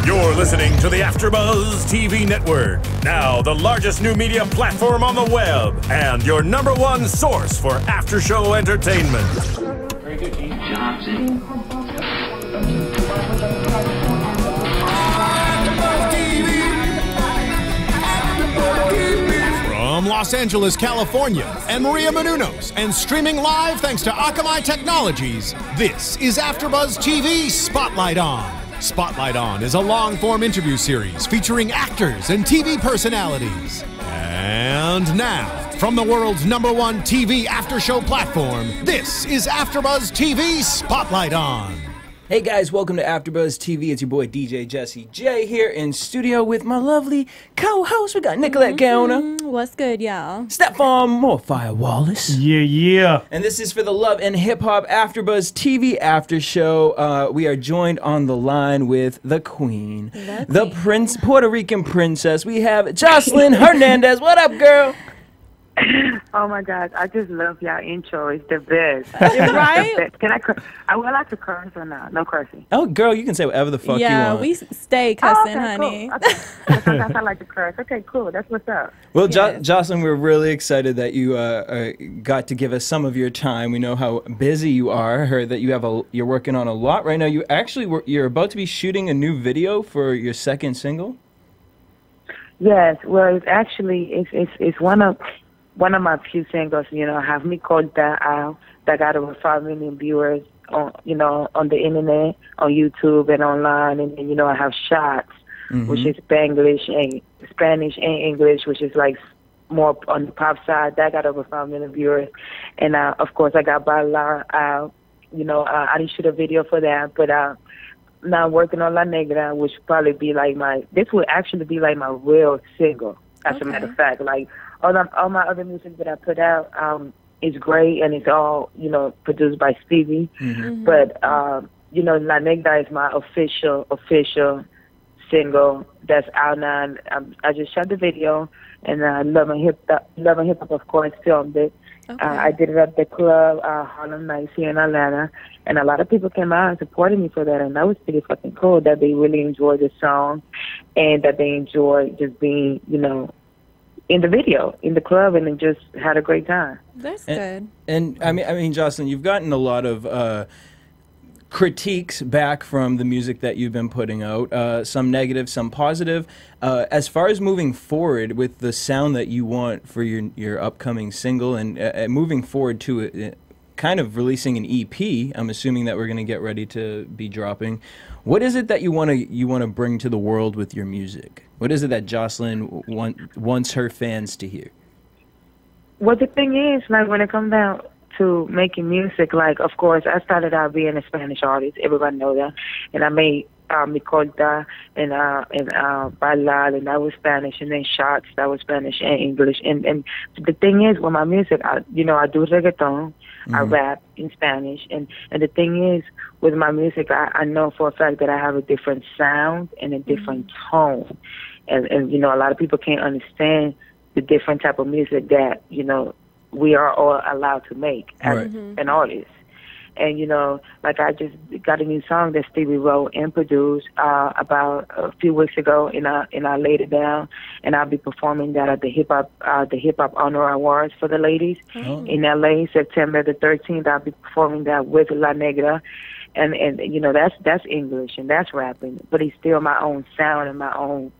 You're listening to the AfterBuzz TV network, now the largest new media platform on the web, and your #1 source for after-show entertainment. Very good, Dean Johnson. From Los Angeles, California, and Maria Menounos, and streaming live thanks to Akamai Technologies, this is AfterBuzz TV Spotlight On. Spotlight On is a long-form interview series featuring actors and TV personalities. And now, from the world's #1 TV after-show platform, this is AfterBuzz TV Spotlight On. Hey guys, welcome to AfterBuzz TV. It's your boy DJ Jesse J here in studio with my lovely co-host. We got Nicolette Gaona. What's good, y'all? Stefan Morfire Wallace. Yeah. And this is for the Love and Hip Hop AfterBuzz TV after show. We are joined on the line with the Queen, the Puerto Rican princess. We have Joseline Hernandez. What up, girl? Oh my gosh, I just love y'all intro. It's the best. Right? The best. Can I would like to curse or not? No cursing. Oh, girl, you can say whatever the fuck you want. Yeah, we stay cussing, honey. Cool. Okay. Sometimes I like to curse. Okay, cool. That's what's up. Well, Yes. Jocelyn, we're really excited that you got to give us some of your time. We know how busy you are. I heard that you're working on a lot right now. You're about to be shooting a new video for your second single. Yes. Well, it's actually it's one of my few singles. You know, Have Me Called That got over 5 million viewers on on the internet, on YouTube and online. And then, I have Shots, which is Spanish and English, which is like more on the pop side. That got over 5 million viewers. And of course, I got Bailar out. I didn't shoot a video for that, but now I'm working on La Negra, which would probably be like this would actually be like my real single. As a matter of fact, like all my other music that I put out is great, and it's all produced by Stevie. But La Negra is my official single that's out now. I just shot the video, and Love and Hip Hop, of course, filmed it. Okay. I did it at the club, Harlem Nights here in Atlanta, and a lot of people came out and supported me for that, and that was pretty fucking cool that they really enjoyed the song, and that they enjoyed just being, in the video, in the club, and then just had a great time. That's good. And I mean, Jocelyn, you've gotten a lot of critiques back from the music that you've been putting out, some negative, some positive. As far as moving forward with the sound that you want for your upcoming single, and moving forward to kind of releasing an EP, I'm assuming that we're going to get ready to be dropping. What is it that you want to bring to the world with your music? What is it that Jocelyn wants her fans to hear? Well, the thing is, like, when it comes down to making music, like, of course, I started out being a Spanish artist. Everybody know that. And I made Mi Corta and Bailar, and that was Spanish. And then Shots, that was Spanish and English. And the thing is, with my music, I do reggaeton. I rap in Spanish. And the thing is, with my music, I know for a fact that I have a different sound and a different tone. And a lot of people can't understand the different type of music that, we are all allowed to make as an artist. And, like, I just got a new song that Stevie wrote and produced about a few weeks ago, and I laid it down, and I'll be performing that at the Hip Hop Honor Awards for the ladies in LA, September the 13th. I'll be performing that with La Negra, and that's English and that's rapping, but it's still my own sound and my own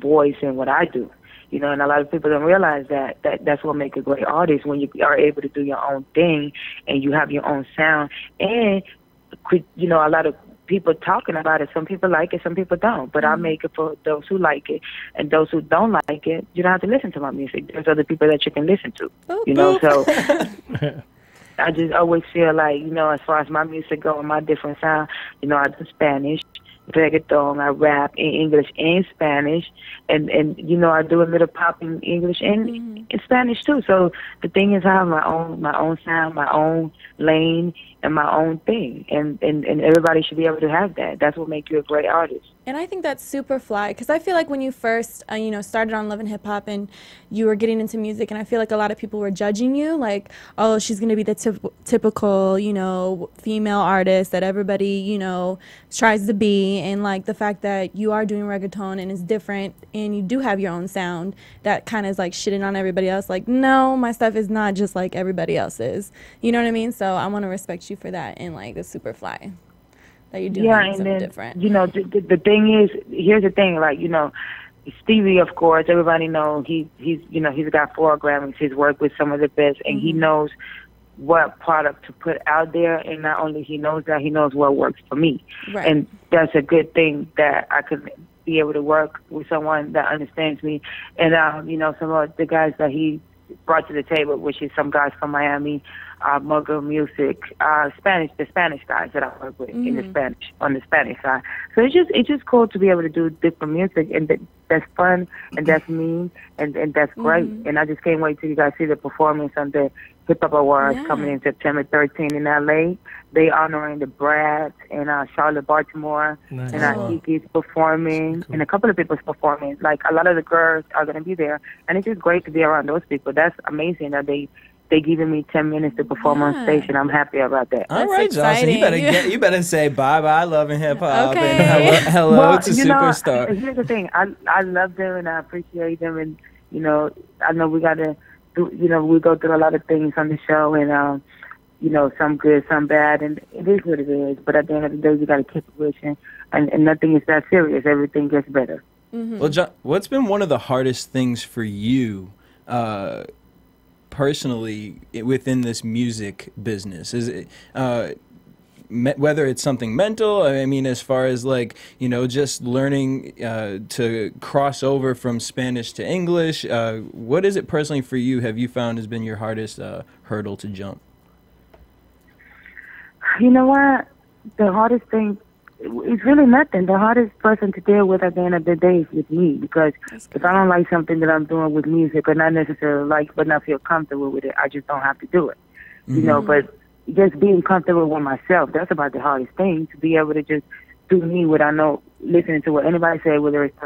voice and what I do. And a lot of people don't realize that's what makes a great artist, when you are able to do your own thing and you have your own sound. And, a lot of people talking about it. Some people like it, some people don't. But I make it for those who like it. And those who don't like it, you don't have to listen to my music. There's other people that you can listen to. So I just always feel like, as far as my music goes, my different sound, I do Spanish, reggaeton, I rap in English and Spanish, and I do a little pop in English and in Spanish too. So the thing is, I have my own sound, my own lane, and my own thing, and everybody should be able to have that. That's what makes you a great artist. And I think that's super fly, because I feel like when you first, started on Love and Hip Hop and you were getting into music, and I feel like a lot of people were judging you, like, oh, she's going to be the typical, female artist that everybody, tries to be. And, like, the fact that you are doing reggaeton and it's different and you do have your own sound, that kind of is, like, shitting on everybody else. Like, no, my stuff is not just like everybody else's. You know what I mean? So I want to respect you for that, and, like, it's super fly that you're doing something different. The thing is, here's the thing, like, Stevie, of course, everybody knows he's got 4 Grammys. He's worked with some of the best, and he knows what product to put out there. And not only he knows that, he knows what works for me. Right. And that's a good thing, that I could be able to work with someone that understands me. And some of the guys that he brought to the table, which is some guys from Miami, Mugger Music, the Spanish guys that I work with in the on the Spanish side. So it's just cool to be able to do different music, and that's fun, and that's me, and that's great. And I just can't wait till you guys see the performance on the Hip Hop Awards coming in September 13th in LA. They honoring the Brad and Charlotte Baltimore, and Kiki's performing, and a couple of people's performing. Like, a lot of the girls are gonna be there, and it's just great to be around those people. That's amazing that they giving me 10 minutes to perform on stage, and I'm happy about that. All right, Joseline, you better say bye Love and Hip Hop, Okay. and hello to Superstar. Here's the thing, I love them and I appreciate them, and I know we gotta do, we go through a lot of things on the show, and some good, some bad, and it is what it is. But at the end of the day, you gotta keep it pushing, and nothing is that serious. Everything gets better. Well, John, what's been one of the hardest things for you? Personally, within this music business, is it whether it's something mental, I mean, as far as, like, just learning to cross over from Spanish to English, what is it personally for you, have you found has been your hardest hurdle to jump? You know what? The hardest thing, it's really nothing. The hardest person to deal with at the end of the day is with me, because if I don't like something that I'm doing with music, or not necessarily like, but not feel comfortable with it, I just don't have to do it. But just being comfortable with myself, that's about the hardest thing, to be able to just do me, what I know, listening to what anybody say, whether it's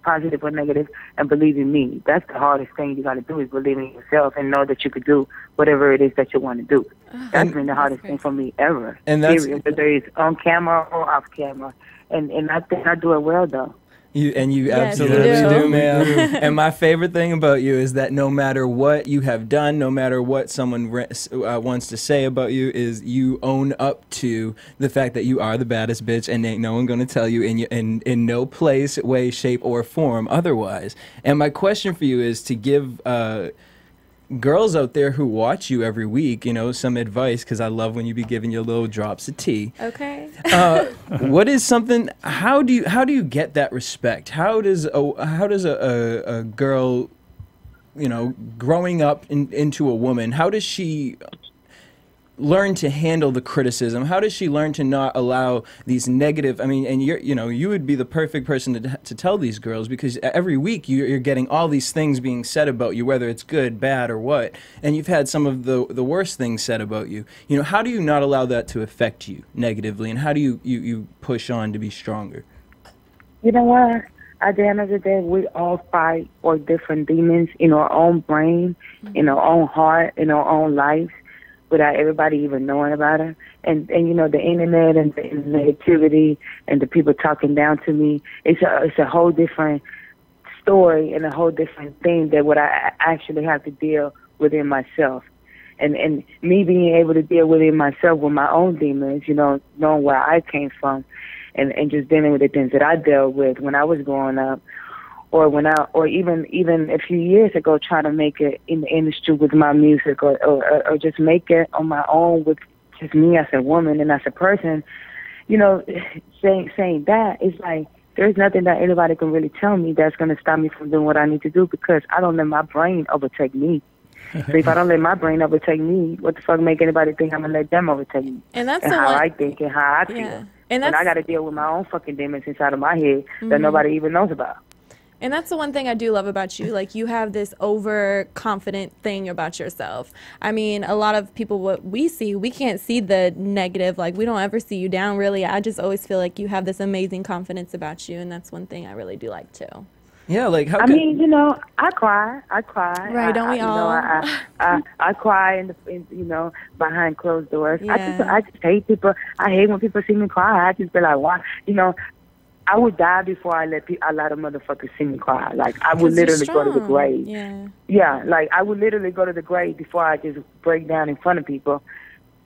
positive or negative, and believe in me. That's the hardest thing you got to do, is believe in yourself and know that you could do whatever it is that you want to do. That's been the hardest thing for me ever. And that's period, whether it's on camera or off camera. And I think I do it well, though. You Yes, absolutely you do. do, man. And my favorite thing about you is that no matter what you have done, no matter what someone wants to say about you, is you own up to the fact that you are the baddest bitch, and ain't no one going to tell you in no place, way, shape, or form otherwise. And my question for you is to give girls out there who watch you every week, some advice, because I love when you be giving your little drops of tea. Okay. What is something? How do you get that respect? How does a girl, growing up into a woman, how does she learn to handle the criticism? How does she learn to not allow these negative? I mean, and you would be the perfect person to tell these girls, because every week you're getting all these things being said about you, whether it's good, bad, or what. And you've had some of the worst things said about you. How do you not allow that to affect you negatively, and how do you push on to be stronger? You know what? At the end of the day, we all fight for different demons in our own brain, in our own heart, in our own lives, without everybody even knowing about it. And the internet and the negativity and the people talking down to me, it's a whole different story and a whole different thing than what I actually have to deal within myself. And me being able to deal within myself with my own demons, knowing where I came from, and just dealing with the things that I dealt with when I was growing up, or even a few years ago, trying to make it in the industry with my music, or just make it on my own with just me as a woman and as a person. Saying that, it's like there's nothing that anybody can really tell me that's going to stop me from doing what I need to do, because I don't let my brain overtake me. So if I don't let my brain overtake me, what the fuck make anybody think I'm going to let them overtake me? And that's how I think and how I feel. Yeah. And I got to deal with my own fucking demons inside of my head that nobody even knows about. And that's the one thing I do love about you. Like, you have this overconfident thing about yourself. I mean, a lot of people, what we see, we can't see the negative. Like, we don't ever see you down, really. I just always feel like you have this amazing confidence about you, and that's one thing I really do like, too. Yeah, like, how I mean, you know, I cry. Right, don't we all? I cry in you know, behind closed doors. Yeah. I just hate people. I hate when people see me cry. I just be like, why? You know, I would die before I let a lot of motherfuckers see me cry. Like, I would literally go to the grave. Yeah, like, I would literally go to the grave before I just break down in front of people.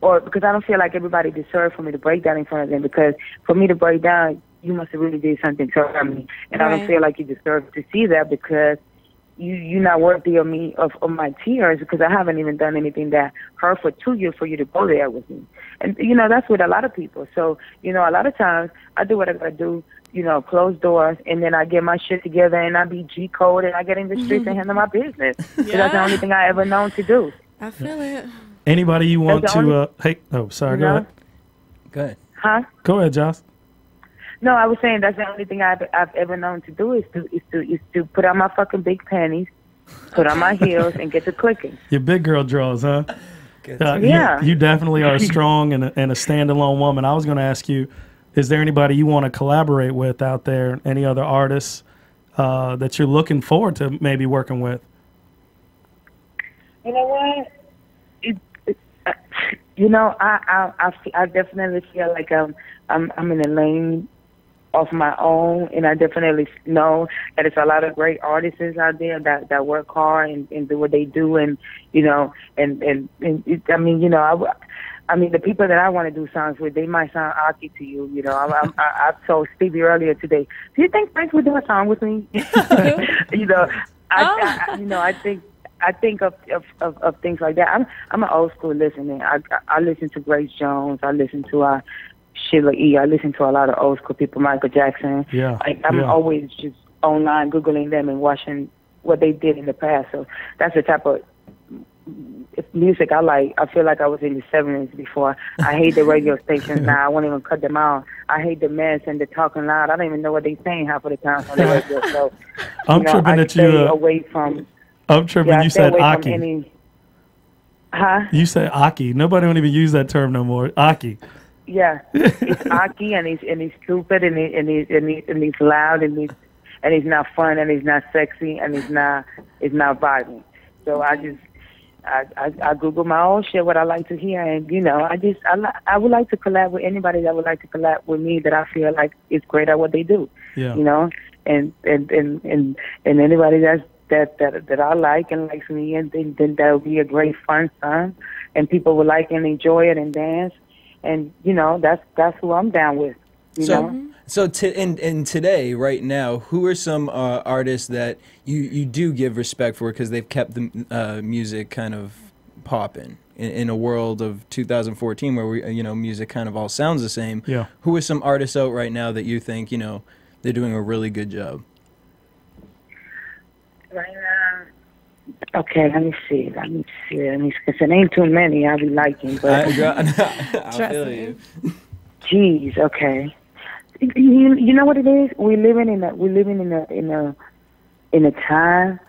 Or because I don't feel like everybody deserves for me to break down in front of them. Because for me to break down, you must have really did something to me. And I don't feel like you deserve to see that because you're not worthy of me, of my tears, because I haven't even done anything that hurtful to you for you to go there with me. And, you know, that's with a lot of people. So, you know, a lot of times I do what I got to do, you know, close doors, and then I get my shit together and I be G-code and I get in the streets and handle my business. Because that's the only thing I ever known to do. I feel it. Anybody you want to, sorry, go ahead. Go ahead. Huh? Go ahead, Joss. No, I was saying that's the only thing I've ever known to do is to put on my fucking big panties, put on my heels, and get to clicking. Your big girl draws, huh? Yeah. You definitely are strong and a standalone woman. I was going to ask you, is there anybody you want to collaborate with out there? Any other artists that you're looking forward to maybe working with? You know what? You know, I definitely feel like I'm in a lane of my own, and I definitely know that it's a lot of great artists out there that work hard and do what they do, and you know, and I mean, you know, I mean, the people that I want to do songs with, they might sound arty to you. You know, I told Stevie earlier today, do you think Frank would do a song with me? You know, I think of things like that. I'm an old school listener. I listen to Grace Jones. I listen to Sheila E. I listen to a lot of old school people, Michael Jackson. Yeah. I'm always just online Googling them and watching what they did in the past. So that's the type of music I like. I feel like I was in the 70s before. I hate the radio stations now. I won't even cut them out. I hate the mess and the talking loud. I don't even know what they're saying half of the time on the radio. So I'm tripping that you away from. I'm tripping. You said Aki. Huh? You said Aki. Nobody don't even use that term no more. Aki. Yeah, it's Aki, and he's stupid, and he's loud, and he's not fun, and he's not sexy, and he's not vibrant. So I Google my own shit, what I like to hear, and you know, I would like to collab with anybody that would like to collab with me that I feel like is great at what they do. Yeah. You know, and anybody that I like and likes me, and then that would be a great fun song, and people will like and enjoy it and dance. And you know, that's who I'm down with. You know? So today, right now, who are some artists that you do give respect for because they've kept the music kind of popping in a world of 2014 where music kind of all sounds the same? Yeah. Who are some artists out right now that you think they're doing a really good job? Right now. Okay, let me see. Because it ain't too many I be liking, but I feel you. Jeez, okay. You know what it is? We're living in a time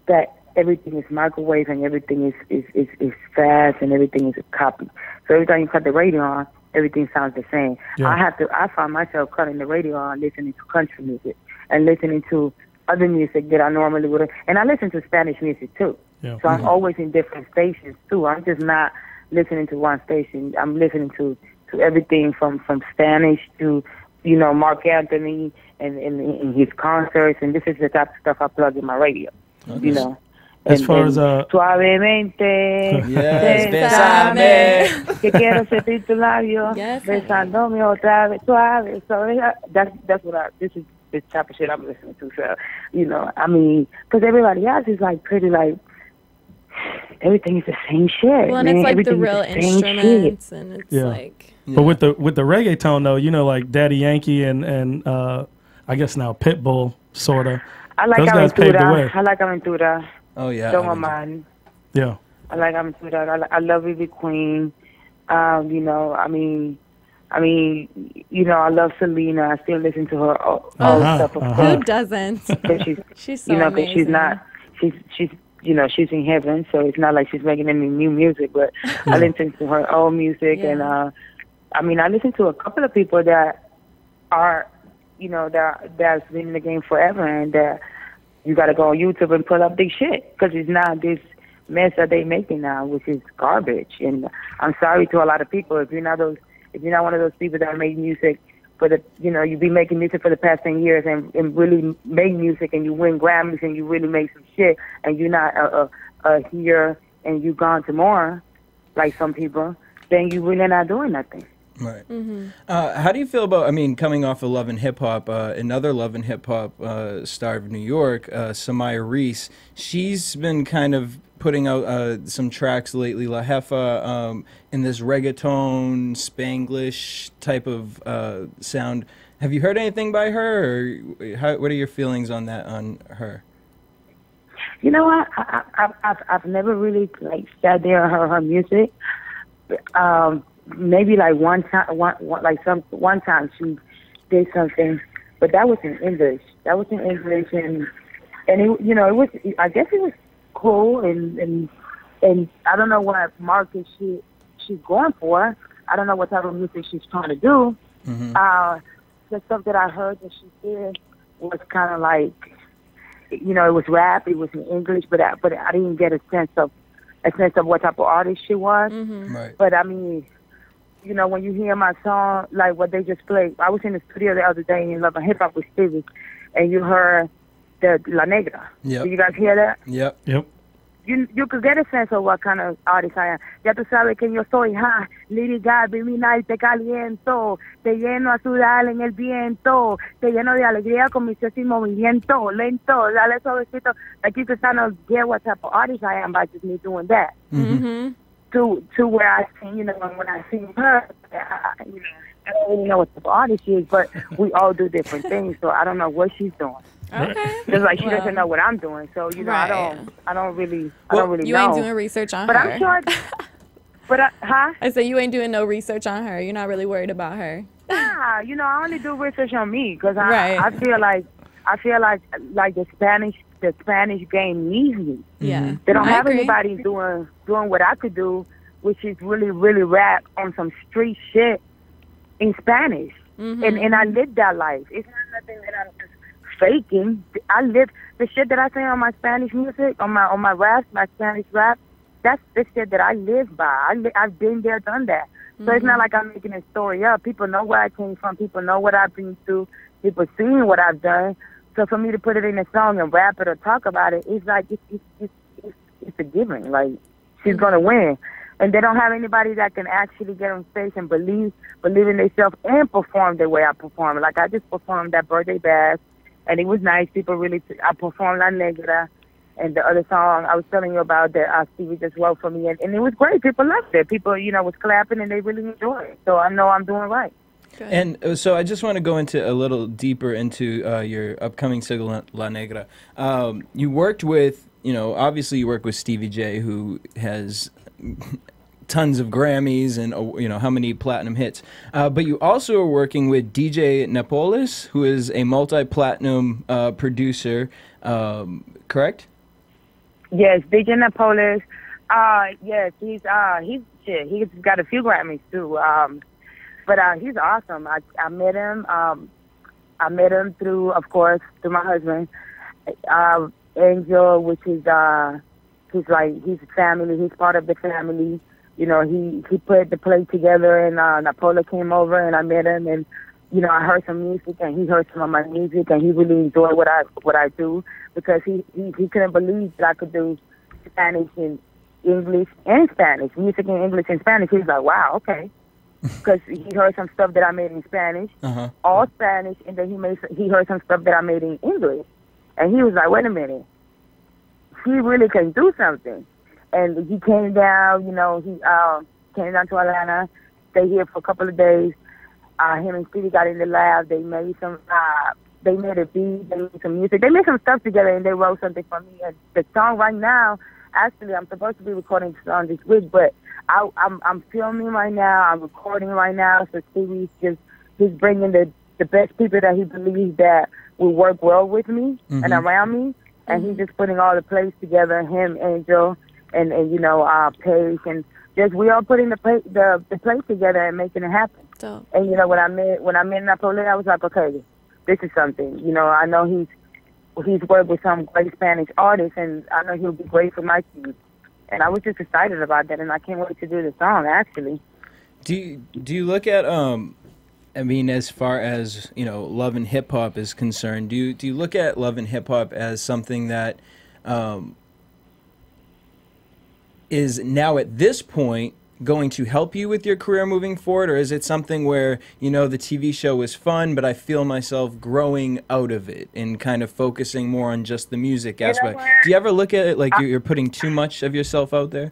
that everything is microwave and everything is fast and everything is a copy. So every time you cut the radio on, everything sounds the same. Yeah. I find myself cutting the radio on, listening to country music and listening to other music that I normally would have. And I listen to Spanish music, too. Yeah. So I'm always in different stations, too. I'm just not listening to one station. I'm listening to everything from Spanish to, Mark Anthony and his concerts. And this is the type of stuff I plug in my radio, As far as Suavemente, Bésame, que quiero sentir tu labio, Yes. besándome otra vez, suave. So that's what this is the type of shit I'm listening to. So, because everybody else is like pretty like everything is the same shit. Well, and man. it's like Everything the real is the same instruments, shit. and it's Yeah. like. But with the reggaeton though, like Daddy Yankee and I guess now Pitbull sorta. I like Those guys paved the way. I like Aventura. Oh yeah. Don't mind. Yeah. I like Aventura. I love Ivy Queen. I mean, you know, I love Selena. I still listen to her old stuff. Of Who course. doesn't? But She's so you know, 'cause amazing. she's you know, she's in heaven, so it's not like she's making any new music. But I listen to her old music, Yeah. and I mean, I listen to a couple of people that are, you know, that's been in the game forever, and you got to go on YouTube and pull up big shit because it's not this mess that they making now, which is garbage. And I'm sorry to a lot of people if you're not one of those people that make music for the, you know, you be making music for the past 10 years and really make music and you win Grammys and you really make some shit and you're not here and you gone tomorrow like some people, then you really not doing nothing. Right. How do you feel about, I mean, coming off of Love and Hip Hop, another Love and Hip Hop star of New York, Samaya Reese, she's been kind of putting out some tracks lately, La Jefa, in this reggaeton, Spanglish type of sound. Have you heard anything by her, or what are your feelings on that, on her? You know what? I've never really like sat there and heard her music. Maybe like one time she did something, but that was in English. And it, you know, it was, I guess it was cool and I don't know what market she's going for. I don't know what type of music she's trying to do. The stuff that I heard that she did was kind of like, you know, it was rap, it was in English, but I didn't get a sense of what type of artist she was. Right. But I mean, you know, when you hear my song, like what they just played, I was in the studio the other day in Love and Hip Hop with Stevie, and you heard the La Negra. Yep. Did you guys hear that? Yep. You could get a sense of what kind of artist I am. Ya tú sabes que yo soy, Lady Gaga, mi night, te caliento, te lleno a sudar en el viento, te lleno de alegría con mi sexy movimiento, lento, dale suavecito. Like you could kind of get what type of artist I am by just me doing that. To where I sing, you know, when I sing her, you know, I don't really know what type of artist she is, but we all do different things, so I don't know what she's doing. Okay. Just like she doesn't know what I'm doing, so you know, Right. I don't really You know. ain't doing research on But her. I'm sure. But I said you ain't doing no research on her. You're not really worried about her. Nah, you know, I only do research on me because Right. I feel like the Spanish game needs me. Yeah. They don't I have agree. anybody doing what I could do, which is really, really rap on some street shit in Spanish. And I live that life. It's not nothing that I'm just faking. I live the shit that I say on my Spanish music, on my rap, my Spanish rap. That's the shit that I live by. I've been there, done that. So it's not like I'm making a story up. People know where I came from. People know what I've been through. People seen what I've done. So for me to put it in a song and rap it or talk about it, it's like it's a given. Like she's gonna win. And they don't have anybody that can actually get on stage and believe in themselves and perform the way I perform. Like I just performed that birthday bash, and it was nice. People really, I performed La Negra, and the other song I was telling you about that Stevie just wrote for me, and it was great. People loved it. People, you know, was clapping and they really enjoyed it. So I know I'm doing right. Good. And so I just want to go into a little deeper into your upcoming single, La Negra. You worked with, you know, obviously you work with Stevie J, who has tons of Grammys and, you know, how many platinum hits. But you also are working with DJ Napoles, who is a multi-platinum producer, correct? Yes, DJ Napoles. Yes, he's got a few Grammys too. But he's awesome. I met him. I met him through, of course, through my husband, Angel, which is he's family. He's part of the family. You know, he put the play together, and Napola came over, and I met him, and you know, I heard some music, and he heard some of my music, and he really enjoyed what I do, because he couldn't believe that I could do Spanish and English and Spanish, music in English and Spanish. He was like, wow, okay. Because he heard some stuff that I made in Spanish, all Spanish, and then he heard some stuff that I made in English, and he was like, wait a minute, he really can do something. And he came down, you know, he came down to Atlanta, stayed here for a couple of days. Him and Stevie got in the lab. They made they made a beat, they made some music. They made some stuff together, and they wrote something for me. And the song right now, actually, I'm supposed to be recording the song this week, but I'm filming right now. I'm recording right now. So Stevie's he's bringing the best people that he believes that will work well with me and around me, and he's just putting all the plays together. Him, Angel, and Paige, and just we all putting the plays together and making it happen. Dope. And when I met Napoleon, I was like, okay, this is something. I know he's worked with some great Spanish artists, and I know he'll be great for my team. And I was just excited about that, and I can't wait to do the song, actually. Do you look at I mean, as far as Love and Hip Hop is concerned, do you look at Love and Hip Hop as something that is now at this point going to help you with your career moving forward, or is it something where the TV show was fun, but I feel myself growing out of it and kind of focusing more on just the music aspect? Do you ever look at it like you're putting too much of yourself out there?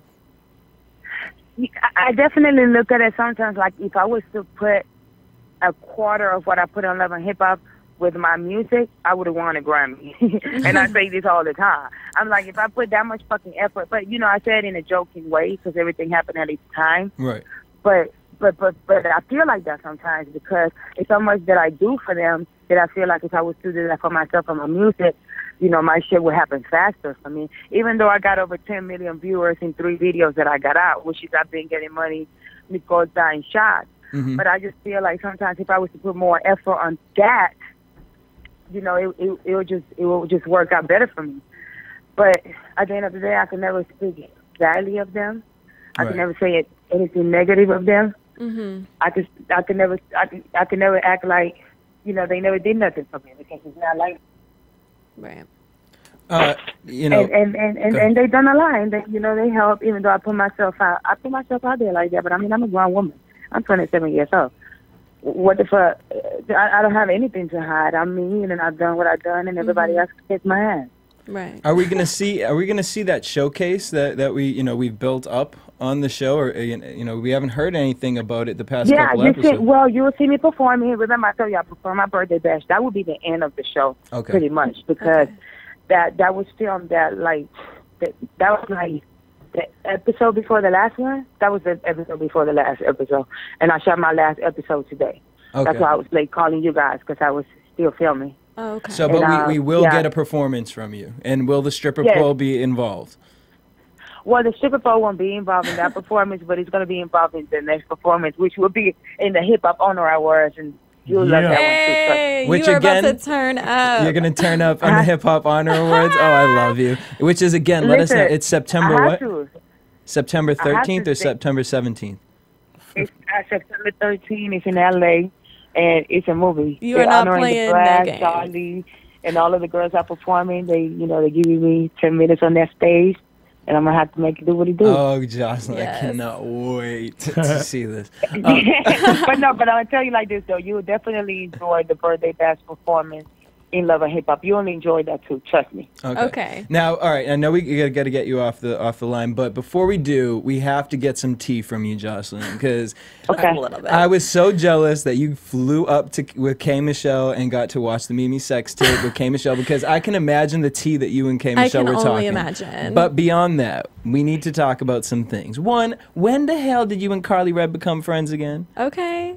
I definitely look at it sometimes like if I was to put a quarter of what I put on Love and Hip Hop with my music, I would have won a Grammy. And I say this all the time. I'm like, if I put that much fucking effort, but I say it in a joking way because everything happened at its time. Right. But I feel like that sometimes because it's so much that I do for them that I feel like if I was to do that for myself and my music, my shit would happen faster for me. Even though I got over 10 million viewers in 3 videos that I got out, which is I've been getting money because dying shots. But I just feel like sometimes if I was to put more effort on that, it will just work out better for me. But at the end of the day, I can never speak badly of them. I can never say anything negative of them. I can never act like they never did nothing for me because it's not like right. And they done a lot, and they help. Even though I put myself out there like that. But I mean, I'm a grown woman. I'm 27 years old. What the fuck? I don't have anything to hide. I'm me, and I've done what I've done, and everybody else can kiss my ass. Right. Are we gonna see that showcase that we've built up on the show, or we haven't heard anything about it the past couple episodes? You will see me performing. Remember, I told you I perform my birthday bash. That would be the end of the show, pretty much, because that was filmed that was like the episode before the last one. That was the episode before the last episode, and I shot my last episode today. Okay. That's why I was late calling you guys because I was still filming. Oh, okay. So, but we will get a performance from you, and will the stripper pole be involved? Well, the stripper pole won't be involved in that performance, but it's going to be involved in the next performance, which will be in the Hip Hop Honor Awards, and you'll love that one too. Which you are again, about to turn up. You're going to turn up on the Hip Hop Honor Awards? Oh, I love you. Which is, again, let us know. It's September what? September 13th or September 17th? It's September 13th. It's in L.A., and it's a movie. You are not playing that game. Charlie, and all of the girls are performing. They giving me 10 minutes on that stage, and I'm gonna have to make it do what he do. Oh, Joseline, I cannot wait to see this. But I'll tell you like this though, you will definitely enjoy the birthday bash performance in Love and Hip Hop. You'll enjoy that too. Trust me. Okay. Now, all right. I know we got to get you off the line, but before we do, we have to get some tea from you, Joseline, because I was so jealous that you flew up with K Michelle and got to watch the Mimi sex tape with K Michelle, because I can imagine the tea that you and K Michelle were talking. I can only imagine. But beyond that, we need to talk about some things. One, when the hell did you and Carly Red become friends again? Okay.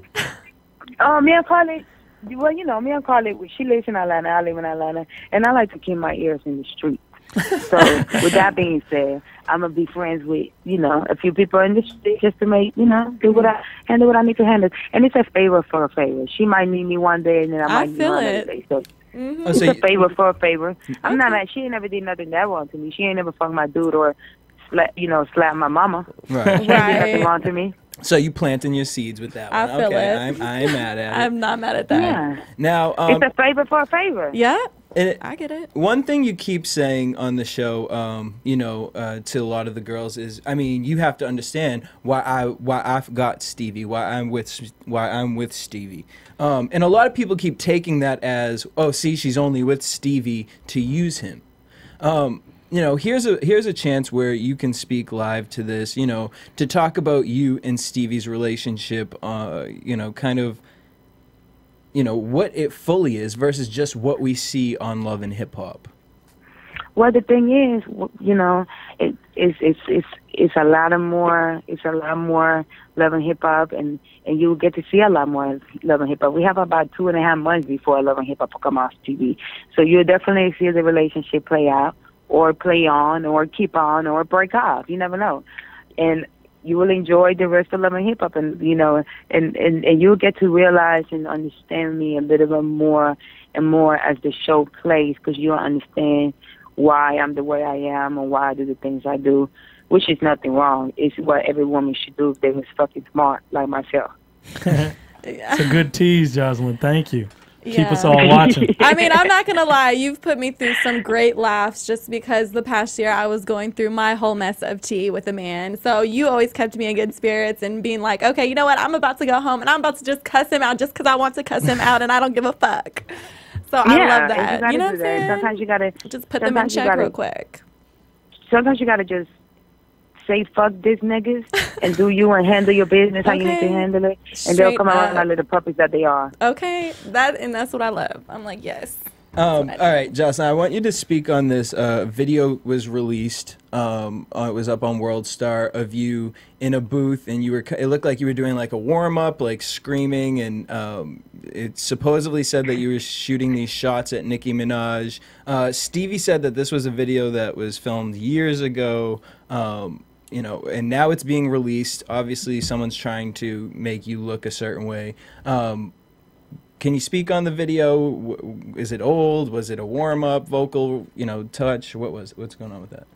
Me and Carly. Well, me and Carly, she lives in Atlanta, I live in Atlanta, and I like to keep my ears in the street. So, with that being said, I'm going to be friends with, a few people in the street just to make, handle what I need to handle. And it's a favor for a favor. She might need me one day, and then I might need her another day. So, it's a favor for a favor. I'm not mad. She ain't never did nothing that wrong to me. She ain't never fucked my dude or, slap my mama. Right. She ain't did nothing wrong to me. So you planting your seeds with that one. I feel it. I'm mad at it. I'm not mad at that. Yeah. Now, it's a favor for a favor. Yeah, I get it. One thing you keep saying on the show, to a lot of the girls is, I mean, you have to understand why I've got Stevie, why I'm with Stevie. And a lot of people keep taking that as, oh, see, she's only with Stevie to use him. Here's a chance where you can speak live to this, to talk about you and Stevie's relationship, kind of, what it fully is versus just what we see on Love and Hip Hop. Well, the thing is, you know, it's a lot more Love and Hip Hop, and you get to see a lot more Love and Hip Hop. We have about 2.5 months before Love and Hip Hop will come off TV, so you'll definitely see the relationship play out, or play on, or keep on, or break off. You never know, and you will enjoy the rest of Love and Hip Hop, and you know, and you'll get to realize and understand me a little bit more and more as the show plays, because you'll understand why I'm the way I am and why I do the things I do, which is nothing wrong. It's what every woman should do if they was fucking smart like myself. It's a good tease, Joseline. Thank you. Keep us all watching. I mean, I'm not going to lie. You've put me through some great laughs just because the past year I was going through my whole mess of tea with a man. So you always kept me in good spirits and being like, okay, you know what? I'm about to go home and I'm about to just cuss him out just because I want to cuss him out and I don't give a fuck. So I love that. You know what I'm saying? Sometimes you got to just put them in check real quick. Sometimes you got to just say fuck this niggas and do you and handle your business how you need to handle it, and they'll come around like little puppies that they are. Okay, that's what I love. I'm like, yes. All right, Jocelyn, I want you to speak on this. Video was released. It was up on World Star of you in a booth, and you were. It looked like you were doing like a warm up, like screaming, and it supposedly said that you were shooting these shots at Nicki Minaj. Stevie said that this was a video that was filmed years ago. You know, and now it's being released. Obviously, someone's trying to make you look a certain way. Can you speak on the video? Is it old? Was it a warm-up, vocal, you know, touch? What's going on with that?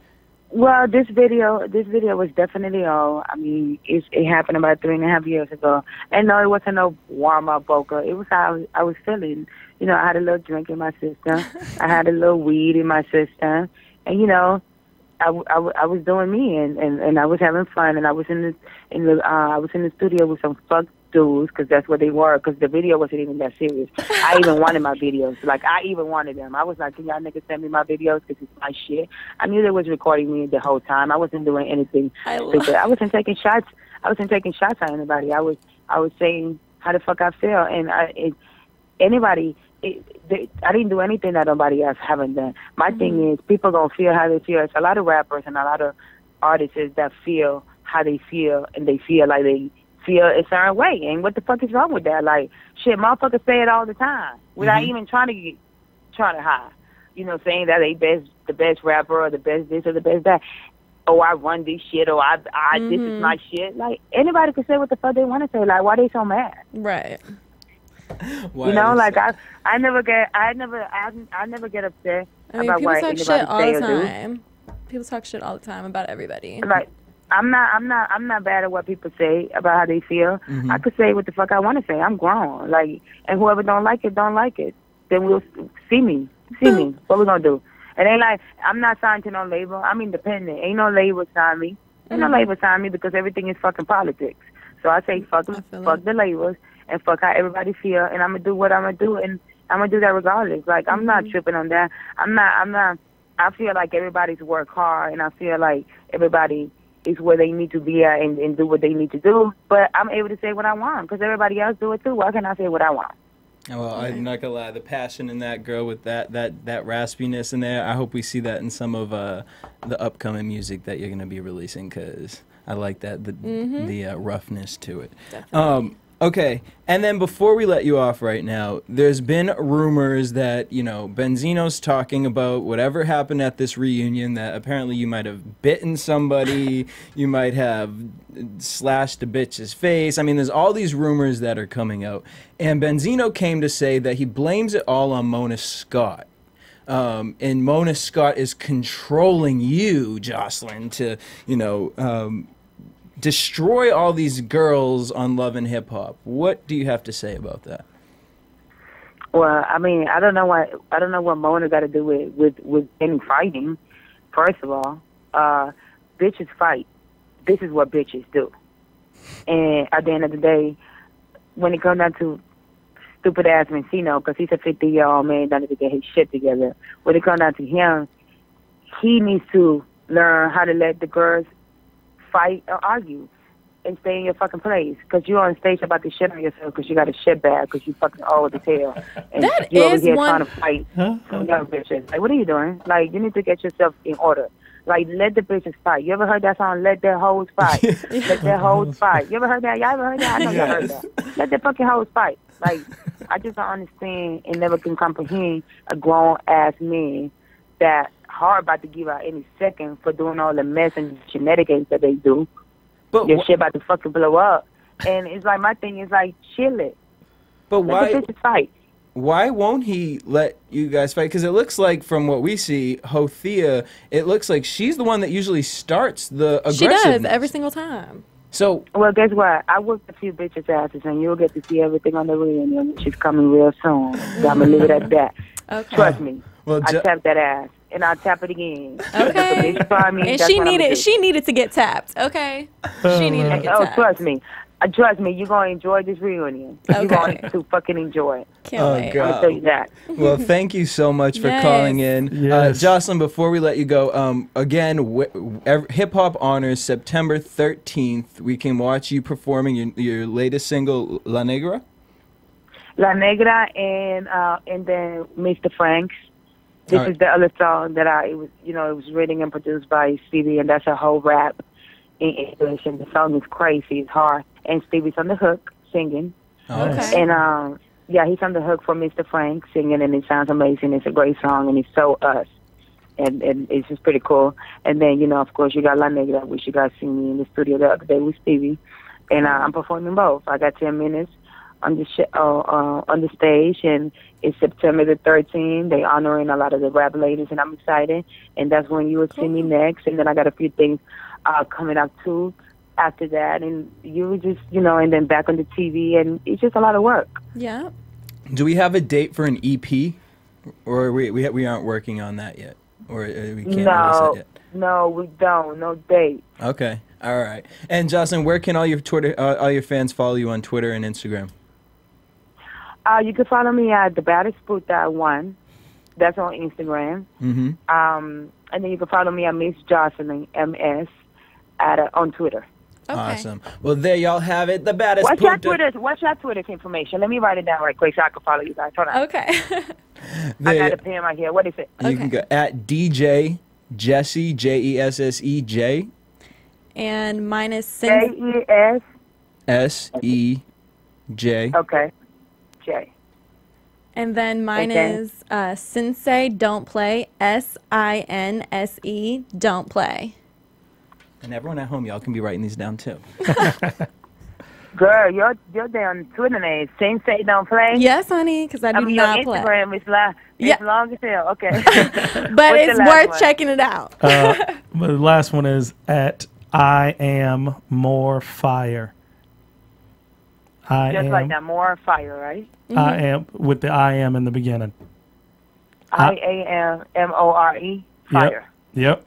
Well, this video was definitely old. I mean, it happened about 3.5 years ago. And no, it wasn't no warm-up vocal. It was how I was feeling. You know, I had a little drink in my system. I had a little weed in my system. And, you know, I was doing me, and I was having fun, and I was in the studio with some fuck dudes, because that's what they were, because the video wasn't even that serious. I even wanted my videos. Like, I even wanted them. I was like, can y'all niggas send me my videos, because it's my shit. I knew they was recording me the whole time. I wasn't doing anything. I wasn't taking shots. I wasn't taking shots at anybody. I was saying how the fuck I feel, and I didn't do anything that nobody else haven't done. My thing is, people gonna feel how they feel. It's a lot of rappers and a lot of artists that feel how they feel, and they feel like they feel a certain way. And what the fuck is wrong with that? Like, shit, motherfuckers say it all the time without even trying to hide. You know, saying that they the best rapper, or the best this, or the best that. Oh, I run this shit, or this is my shit. Like, anybody can say what the fuck they want to say. Like, why they so mad? Right. You know, like I never get upset about what anybody say or do. People talk shit all the time about everybody. Like, I'm not bad at what people say about how they feel. I could say what the fuck I want to say. I'm grown. Like, and whoever don't like it, don't like it. Then we'll see me. What we gonna do? It ain't like I'm not signed to no label. I'm independent. Ain't no label sign me. Ain't no label sign me, because everything is fucking politics. So I say fuck the labels, and fuck how everybody feel, and I'm gonna do what I'm gonna do, and I'm gonna do that regardless. Like, I'm not tripping on that. I'm not. I feel like everybody's work hard, and I feel like everybody is where they need to be at and do what they need to do. But I'm able to say what I want, because everybody else do it too. Why can't I say what I want? Well, I'm not gonna lie, the passion in that girl with that raspiness in there. I hope we see that in some of the upcoming music that you're gonna be releasing, because I like that the roughness to it. Definitely. Okay, and then before we let you off right now, there's been rumors that, you know, Benzino's talking about whatever happened at this reunion, that apparently you might have bitten somebody, you might have slashed a bitch's face. I mean, there's all these rumors that are coming out. And Benzino came to say that he blames it all on Mona Scott. And Mona Scott is controlling you, Jocelyn, to, you know, destroy all these girls on Love and Hip Hop. What do you have to say about that? Well, I mean, I don't know what Mona got to do with any fighting. First of all, bitches fight. This is what bitches do. And at the end of the day, when it comes down to stupid ass Benzino, because he's a 50-year-old man that needs to get his shit together. When it comes down to him, he needs to learn how to let the girls fight or argue. and stay in your fucking place. Because you're on stage about to shit on yourself because you got a shit bag because you fucking old as hell. And That you're over is here one- trying to fight some young bitches. Like, what are you doing? Like, you need to get yourself in order. Like, let the bitches fight. You ever heard that song, Let Their Hoes Fight? Let Their Hoes Fight. You ever heard that? Y'all ever heard that? I know y'all heard that. Let the fucking hoes fight. Like, I just don't understand and never can comprehend a grown-ass man that hard about to give out any second for doing all the mess and shenanigans that they do. But Your shit about to fucking blow up. And it's like, my thing is like, chill it. But Let the bitches fight. why won't he let you guys fight? Because it looks like, from what we see, Hothea, it looks like she's the one that usually starts the aggressiveness. She does every single time. So, Well, guess what? I whooped a few bitches' asses, and you'll get to see everything on the reunion, which is coming real soon. So I'm going to leave it at that. Okay. Trust me. well, I tapped that ass, and I'll tap it again. Okay. If a bitch try me, And that's what I'ma do. she needed to get tapped. Okay. She needed to get Oh, tapped. trust me. Trust me, you're going to enjoy this reunion. You're Okay. going to fucking enjoy it. Can't wait. God. I'm going to tell you that. well, thank you so much for Yes. calling in. Yes. Jocelyn, before we let you go, again, Hip Hop Honors, September 13th, we can watch you performing your latest single, La Negra? La Negra and then Mr. Franks. This All right. is the other song that it was written and produced by Stevie, and that's a whole rap in English, and the song is crazy, it's hard, and Stevie's on the hook singing, Okay. and yeah, he's on the hook for Mr. Frank singing, and it sounds amazing. It's a great song, and it's so us, and it's just pretty cool. And then of course you got La Negra, which you guys seen me in the studio the other day with Stevie, and I'm performing both. I got 10 minutes on the stage, and it's September the 13th. They honoring a lot of the rap ladies, and I'm excited. And that's when you will see me next. And then I got a few things coming up too after that, and you were just and then back on the TV, and it's just a lot of work. Yeah. Do we have a date for an EP? Or we aren't working on that yet? Or we can't release that yet? No, we don't. No date. Okay. All right. And Jocelyn, where can all your fans follow you on Twitter and Instagram? You can follow me at the Baddest Puta 1. That's on Instagram. Mm-hmm. And then you can follow me at Miss Joseline MS on Twitter. Okay. Awesome. Well, there y'all have it. The baddest What's your Punta. Twitter's information? Let me write it down right quick so I can follow you guys. Hold on. Okay. I got a pen right here. What is it? You can go at DJ Jesse JESSEJ And mine is JES. SEJ. Okay. J. And then mine Okay. is Sensei Don't Play, SINSE Don't Play. And everyone at home, y'all can be writing these down too. Girl, your damn Twitter name, Sensei Don't Play? Yes, honey, because I do your not play. Instagram is Yeah. long as hell. Okay. But What's it's the last worth one? checking it out. But the last one is at I am more fire. Just like that, more fire, right? I am with the I am in the beginning. IAMMORE, fire. Yep.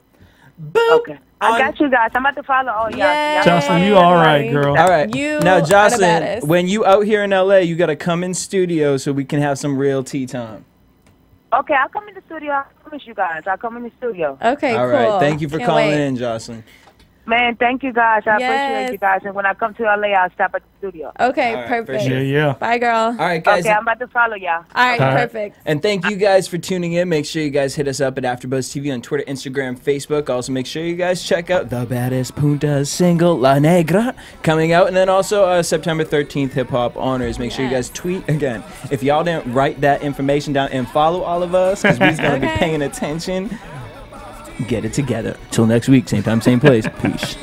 Okay. I got you guys. I'm about to follow all y'all. Yay. Y'all Jocelyn, you Yay. all right, girl? All right. You now, are the Jocelyn, baddest. when you out here in LA, you got to come in studio so we can have some real tea time. Okay, I'll come in the studio. I promise you guys. I'll come in the studio. Okay, All cool. right. Thank you for Can't calling wait. in, Jocelyn. Man, thank you guys. I Yes. appreciate you guys. And when I come to LA, I'll stop at the studio. Okay, All right, for perfect. sure. Yeah. Bye, girl. All right, guys. Okay, I'm about to follow y'all. All right, All right. perfect. And thank you guys for tuning in. Make sure you guys hit us up at AfterBuzz TV on Twitter, Instagram, Facebook. Also, make sure you guys check out the Baddest Punta's single, La Negra, coming out. And then also September 13th, Hip Hop Honors. Make sure you guys tweet again. If y'all didn't write that information down and follow all of us, because we're going to be Okay. paying attention, get it together. Till next week, same time, same place. Peace.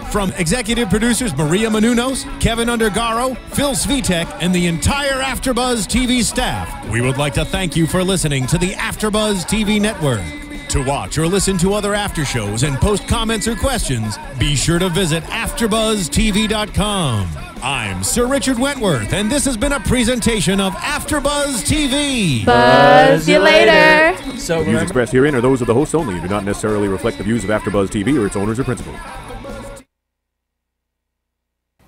From executive producers Maria Menounos, Kevin Undergaro, Phil Svitek, and the entire AfterBuzz TV staff, we would like to thank you for listening to the AfterBuzz TV network. To watch or listen to other after shows and post comments or questions, be sure to visit AfterBuzzTV.com. I'm Sir Richard Wentworth, and this has been a presentation of AfterBuzz TV. Buzz you later. So The views remember, expressed herein are those of the hosts only and do not necessarily reflect the views of AfterBuzz TV or its owners or principals.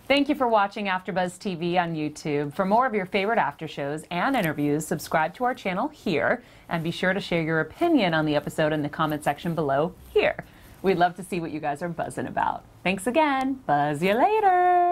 Thank you for watching AfterBuzz TV on YouTube. For more of your favorite after shows and interviews, subscribe to our channel here, and be sure to share your opinion on the episode in the comment section below here. We'd love to see what you guys are buzzing about. Thanks again. Buzz you later.